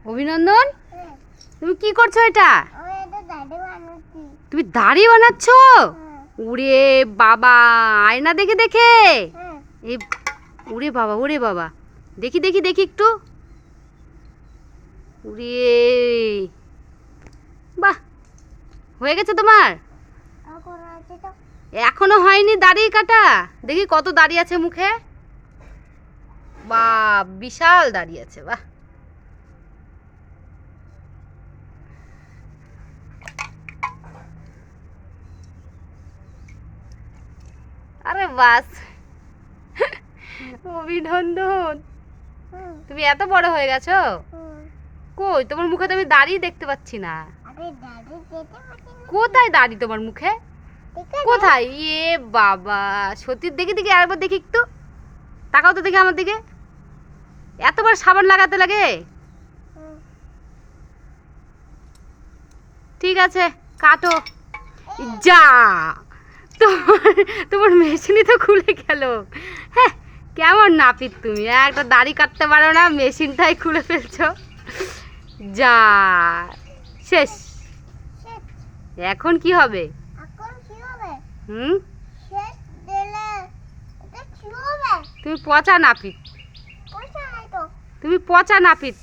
অভিনন্দন, হ্যাঁ, তুমি কি করছো এটা? আমি এটা দাড়ি বানাচ্ছি। তুমি দাড়ি বানাচ্ছ? হ্যাঁ, ওরে বাবা, আয়না দেখে দেখে। হ্যাঁ, এই ওরে বাবা, ওরে বাবা, দেখি দেখি দেখি একটু। ওরে বাহ, হয়ে গেছে তোমার? এখন আছে তো। এখনো হয়নি দাড়ি কাটা? দেখি কত দাড়ি আছে মুখে। বাহ, বিশাল দাড়ি আছে, বাহ। আরে বাস, অভিনন্দন, হুম, তুমি এত বড় হয়ে গেছো। হুম। কই তোমার মুখে তো আমি দাড়ি দেখতে পাচ্ছি না। আরে দাড়ি যেতে পারছি না। কোথায় দাড়ি তোমার মুখে? ঠিক আছে। কোথায়? এ বাবা, সত্যি দেখি দেখি আরেকবার দেখি একটু। তাকাও তো দেখি আমার দিকে। এতবার সাবান লাগাতে লাগে? হুম। ঠিক আছে, কাটো। যা, তোমার তোমার মেশিনই তো খুলে গেল। হ্যাঁ, কেমন নাপিত তুমি, একটা দাড়ি কাটতে পারো না, মেশিনটাই খুলে ফেলছো। যা, শেষ। শেষ। এখন কি হবে? এখন কি হবে? হুম, শেষ দিলে এটা কি হবে? তুমি পচা নাপিত, পয়সা নাই তো। তুমি পচা নাপিত।